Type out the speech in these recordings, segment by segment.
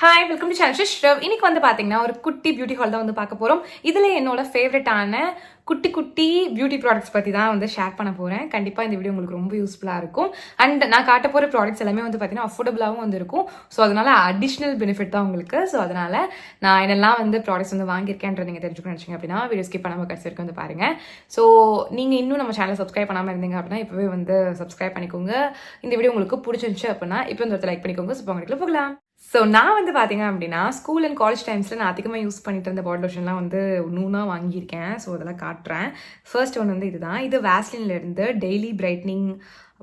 Hi welcome to channel Srav. இன்னைக்கு வந்து பார்த்தீங்கன்னா ஒரு குட்டி பியூட்டி ஹால் தான் வந்து பார்க்க போகிறோம். இதில் என்னோட ஃபேவரட்டான குட்டி குட்டி பியூட்டி ப்ராடக்ட்ஸ் பற்றி தான் வந்து ஷேர் பண்ண போகிறேன். கண்டிப்பாக இந்த வீடியோ உங்களுக்கு ரொம்ப யூஸ்ஃபுல்லாக இருக்கும். அண்ட் நான் காட்ட போகிற ப்ராடக்ட்ஸ் எல்லாமே வந்து பார்த்தீங்கன்னா அஃபோர்டபுளாகவும் வந்து இருக்கும். ஸோ அதனால அடிஷ்னல் பெனிஃபிட் தான் உங்களுக்கு. ஸோ அதனால் நான் என்னெல்லாம் வந்து ப்ராடக்ட்ஸ் வந்து வாங்கியிருக்கேன்ற நீங்கள் தெரிஞ்சுக்கணும்னு நினச்சிங்க அப்படின்னா வீடியோ ஸ்கிப் பண்ணாமல் கடைசி வரைக்கும் வந்து பாருங்கள். ஸோ நீங்கள் இன்னும் நம்ம சேனலை சப்ஸ்கிரைப் பண்ணாமல் இருந்தீங்க அப்படின்னா இப்போவே வந்து சப்ஸ்கிரைப் பண்ணிக்கோங்க. இந்த வீடியோ உங்களுக்கு பிடிச்சிருந்துச்சு அப்படின்னா இப்போ இந்த லைக் பண்ணிக்கோங்க. ஸோ உங்களுக்கு போகலாம். ஸோ நான் வந்து பார்த்தீங்க அப்படின்னா ஸ்கூல் அண்ட் காலேஜ் டைம்ஸில் நான் அதிகமாக யூஸ் பண்ணிட்டு இருந்த பாடி லோஷன்லாம் வந்து நூனாக வாங்கியிருக்கேன். ஸோ அதெல்லாம் காட்டுறேன். ஃபர்ஸ்ட் ஒன்று வந்து இதுதான். இது வேஸ்லின்லேருந்து டெய்லி பிரைட்னிங்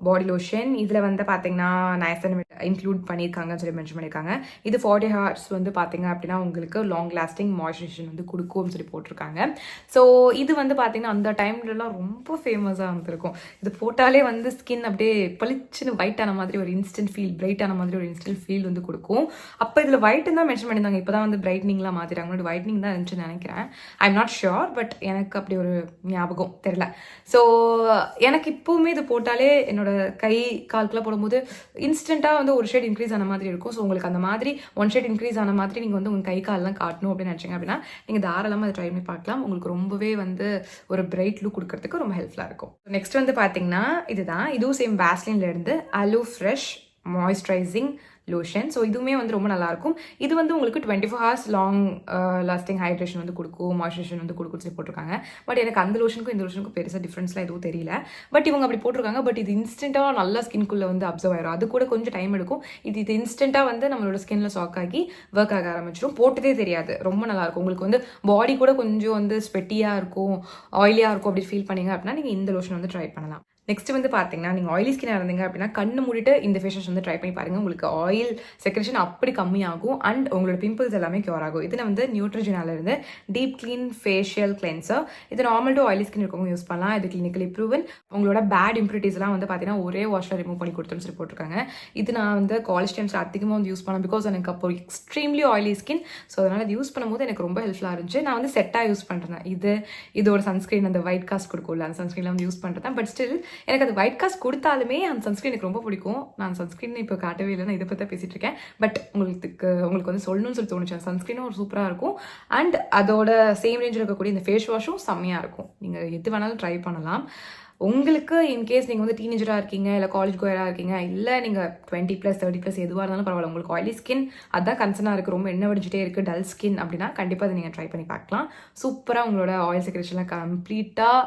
பாடி லோஷன். இதில் வந்து பார்த்தீங்கன்னா நைசன் இன்க்ளூட் பண்ணியிருக்காங்கன்னு சொல்லி மென்ஷன் பண்ணியிருக்காங்க. இது 40 ஹவர்ஸ் வந்து பார்த்தீங்க அப்படின்னா உங்களுக்கு லாங் லாஸ்டிங் மாய்ஸ்சரைசேஷன் வந்து கொடுக்கும்னு சொல்லி போட்டிருக்காங்க. ஸோ இது வந்து பார்த்தீங்கன்னா அந்த டைம்லலாம் ரொம்ப ஃபேமஸாக வந்துருக்கும். இது போட்டாலே வந்து ஸ்கின் அப்படியே பளிச்சுன்னு ஒயிட் ஆன மாதிரி ஒரு இன்ஸ்டன்ட் ஃபீல், பிரைட் ஆன மாதிரி ஒரு இன்ஸ்டன்ட் ஃபீல் வந்து கொடுக்கும். அப்போ இதில் ஒயிட்டுன்னு தான் மென்ஷன் பண்ணியிருந்தாங்க. இப்போ தான் வந்து பிரைட்னிங்லாம் மாற்றிட்டாங்க. முன்னாடி ஒயிட்னிங் தான் இருந்துச்சுன்னு நினைக்கிறேன். I am not sure, but எனக்கு அப்படி ஒரு ஞாபகம் தெரியல. ஸோ எனக்கு இப்போவுமே இது போட்டாலே என்னோட கை கால்குலாம் போடும்போது இன்ஸ்டண்ட்டாக வந்து ஒரு ஷேட் இன்க்ரீஸ் ஆன மாதிரி இருக்கும். ஸோ உங்களுக்கு அந்த மாதிரி 1 ஷேட் இன்க்ரீஸ் ஆன மாதிரி நீங்கள் வந்து உங்கள் கை காலெலாம் காட்டணும் அப்படின்னு நினச்சிங்க அப்படின்னா நீங்கள் தாராளமாக அதை ட்ரை பண்ணி பார்க்கலாம். உங்களுக்கு ரொம்பவே வந்து ஒரு பிரைட் லுக் கொடுக்கறதுக்கு ரொம்ப ஹெல்ப்ஃபுல்லாக இருக்கும். நெக்ஸ்ட் வந்து பார்த்தீங்கன்னா இதுதான். இதுவும் சேம் வேஸ்லின்லேருந்து aloe fresh moisturising lotion. So இதுவுமே வந்து ரொம்ப நல்லாயிருக்கும். இது வந்து உங்களுக்கு 24 ஹவர்ஸ் லாங் லாஸ்டிங் ஹைட்ரேஷன் வந்து கொடுக்கும், மாய்ஸ்சரைசேஷன் வந்து கொடுக்குன்னு சொல்லி போட்டிருக்காங்க. பட் எனக்கு அந்த லோஷனுக்கும் இந்த லோஷனுக்கும் பெருசாக டிஃப்ரென்ஸ்லாம் எதுவும் தெரியல. பட் இவங்க அப்படி போட்டிருக்காங்க. பட் இது இன்ஸ்டண்ட்டாக நல்லா ஸ்கின்குள்ளே வந்து அப்சர்வ் ஆயிடும். அது கூட கொஞ்சம் டைம் எடுக்கும். இது இன்ஸ்டண்ட்டாக வந்து நம்மளோட ஸ்கின்ல ஷாக் ஆகி ஒர்க் ஆக ஆரம்பிச்சிடும். போட்டதே தெரியாது. ரொம்ப நல்லாயிருக்கும். உங்களுக்கு வந்து பாடி கூட கொஞ்சம் வந்து ஸ்வெட்டியாக இருக்கும், ஆயிலியாக இருக்கும் அப்படி ஃபீல் பண்ணீங்க அப்படின்னா நீங்கள் இந்த லோஷன் வந்து ட்ரை பண்ணலாம். நெக்ஸ்ட் வந்து பார்த்தீங்கன்னா நீங்கள் ஆயிலி ஸ்கின்னாக இருந்தீங்க அப்படின்னா கண்ணு மூடிட்டு இந்த ஃபேஸ் வாஷ் வந்து ட்ரை பண்ணி பாருங்கள். உங்களுக்கு ஆயில் செக்ரேஷன் அப்படி கம்மியாகும் அண்ட் உங்களோட பிம்பிள்ஸ் எல்லாமே க்யூர் ஆகும். இது வந்து நியூட்ரிஜனால இருந்து டீப் கிளீன் ஃபேஷியல் கிளென்சர். இது நார்மல் டு ஆயிலி ஸ்கின் இருக்கவங்க யூஸ் பண்ணலாம். இது கிளினிக்கலி ப்ரூவன். உங்களோட பேட் இம்ப்யூரிட்டிஸ்லாம் வந்து பார்த்தீங்கன்னா ஒரே வாஷில் ரிமூவ் பண்ணி கொடுத்துன்னு சொல்லி போட்டிருக்காங்க. இது நான் வந்து காலேஜ் டைம்ஸில் அதிகமாக வந்து யூஸ் பண்ணேன். பிகாஸ் எனக்கு அப்போ எக்ஸ்ட்ரீம்லி ஆயிலி ஸ்கின். ஸோ அதனால் அது யூஸ் பண்ணும்போது எனக்கு ரொம்ப ஹெல்ப்ஃபுல்லாக இருந்துச்சு. நான் வந்து செட்டாக யூஸ் பண்ணுறேன். இதோட சன்ஸ்க்ரீன் அந்த ஒயிட் காஸ்ட் கொடுக்கும்ல அந்த சன்ஸ்க்ரீன்லாம் வந்து யூஸ் பண்ணுறேன். பட் ஸ்டில் எனக்கு அது ஒயிட் காஸ்ட் கொடுத்தாலுமே அந்த சன்ஸ்கிரீன் எனக்கு ரொம்ப பிடிக்கும். நான் சன்ஸ்கிரீன் இப்போ காட்டவே இல்லை, நான் இதை பற்றி பேசிட்டு இருக்கேன். பட் உங்களுக்கு வந்து சொல்லணும்னு சொல்லி தோணுச்சு. அந்த சன்ஸ்கிரீனும் ஒரு சூப்பராக இருக்கும் அண்ட் அதோட சேம் ரேஞ்சில் இருக்கக்கூடிய இந்த ஃபேஸ் வாஷும் செம்மையாக இருக்கும். நீங்கள் எது வேணாலும் ட்ரை பண்ணலாம். உங்களுக்கு இன்கேஸ் நீங்கள் வந்து டீனேஜராக இருக்கீங்க, இல்லை காலேஜ் கோயராக இருக்கீங்க, இல்லை நீங்கள் 20+, 30+ எதுவாக இருந்தாலும் பரவாயில்ல, உங்களுக்கு ஆயிலி ஸ்கின் அதான் கன்சர்னாக இருக்குது, ரொம்ப எண்ணெய் வடிஞ்சிட்டே இருக்குது, டல் ஸ்கின் அப்படின்னா கண்டிப்பாக அதை நீங்கள் ட்ரை பண்ணி பார்க்கலாம். சூப்பராக உங்களோட ஆயில் செக்ரேஷன்லாம் கம்ப்ளீட்டாக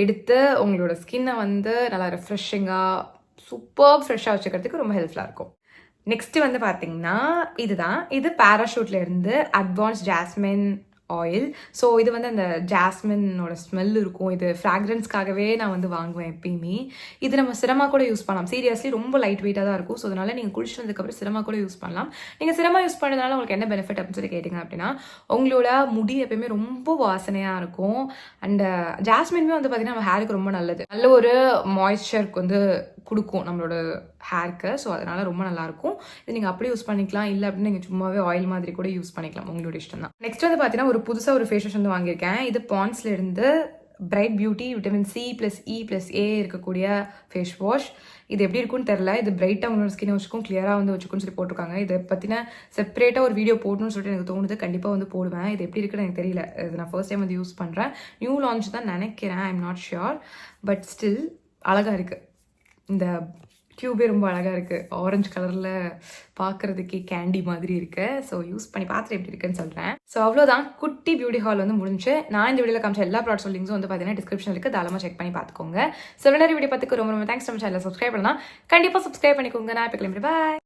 எடுத்து உங்களோட ஸ்கின்னை வந்து நல்லா ரெஃப்ரெஷிங்காக சூப்பர் ஃப்ரெஷ்ஷாக வச்சுக்கிறதுக்கு ரொம்ப ஹெல்ப்ஃபுல்லாக இருக்கும். நெக்ஸ்ட்டு வந்து பார்த்தீங்கன்னா இதுதான். இது பேராஷூட்லேருந்து அட்வான்ஸ் ஜாஸ்மின் ஆயில். ஸோ இது வந்து அந்த ஜாஸ்மினோட ஸ்மெல் இருக்கும். இது ஃப்ராக்ரன்ஸ்க்காகவே நான் வந்து வாங்குவேன் எப்பயுமே. இது நம்ம சிரமாக கூட யூஸ் பண்ணலாம். சீரியஸ்லி ரொம்ப லைட் வெயிட்டாக தான் இருக்கும். ஸோ அதனால் நீங்கள் குளிச்சுட்டு வந்ததுக்கப்புறம் சிரமாக கூட யூஸ் பண்ணலாம். நீங்கள் சிரமாக யூஸ் பண்ணுறதுனால உங்களுக்கு என்ன பெனிஃபிட் அப்படின்னு சொல்லி கேட்டிங்க அப்படின்னா உங்களோட முடி எப்பயுமே ரொம்ப வாசனையாக இருக்கும். அண்ட் ஜாஸ்மின்மே வந்து பார்த்திங்கன்னா நம்ம ஹேருக்கு ரொம்ப நல்லது. நல்ல ஒரு மாய்ஸ்சருக்கு வந்து கொடுக்கும் நம்மளோட ஹேருக்கு. ஸோ அதனால் ரொம்ப நல்லாயிருக்கும். இது நீங்கள் அப்படியே யூஸ் பண்ணிக்கலாம். இல்லை அப்படின்னு நீங்கள் சும்மாவே ஆயில் மாதிரி கூட யூஸ் பண்ணிக்கலாம். உங்களோட இஷ்டம் தான். நெக்ஸ்ட் வந்து பார்த்தீங்கன்னா ஒரு புதுசாக ஒரு ஃபேஸ் வாஷ் வந்து வாங்கியிருக்கேன். இது பாண்ட்ஸ்லேருந்து பிரைட் பியூட்டி விட்டமின் C+E+A இருக்கக்கூடிய ஃபேஸ் வாஷ். இது எப்படி இருக்குன்னு தெரில. இது பிரைட்டாக உங்களோட ஸ்கின் வச்சுக்கும், கிளியராக வந்து வச்சுக்குன்னு சொல்லி போட்டிருக்காங்க. இதை பற்றின செப்பரேட்டாக ஒரு வீடியோ போடணும்னு சொல்லிட்டு எனக்கு தோணுது. கண்டிப்பாக வந்து போடுவேன். இது எப்படி இருக்குன்னு எனக்கு தெரியல. இது நான் ஃபர்ஸ்ட் டைம் வந்து யூஸ் பண்ணுறேன். நியூ லான்ச் தான் நினைக்கிறேன். I am not sure. But still அழகாக இருக்குது. இந்த டியூபே ரொம்ப அழகாக இருக்குது. ஆரஞ்சு கலரில் பார்க்குறதுக்கே கேண்டி மாதிரி இருக்குது. ஸோ யூஸ் பண்ணி பார்த்துட்டு எப்படி இருக்குன்னு சொல்கிறேன். ஸோ அவ்வளோதான், குட்டி பியூட்டி ஹால் வந்து முடிஞ்சு. நான் இந்த வீடியோவில் காமிச்ச எல்லா ப்ராடக்ட்ஸ் லிங்க்ஸும் வந்து பார்த்தீங்கன்னா டிஸ்கிரிப்ஷன் இருக்குது. தாராளமாக செக் பண்ணி பார்த்துக்கோங்க. ஸோ வீடியோ பார்த்துக்கு ரொம்ப ரொம்ப தேங்க்ஸ். நம்ம சேனலில் சப்ஸ்கிரைப் பண்ணலாம். கண்டிப்பாக சப்ஸ்கிரைப் பண்ணிக்கோங்க. நான் இப்போ கிளம்பி பாய்.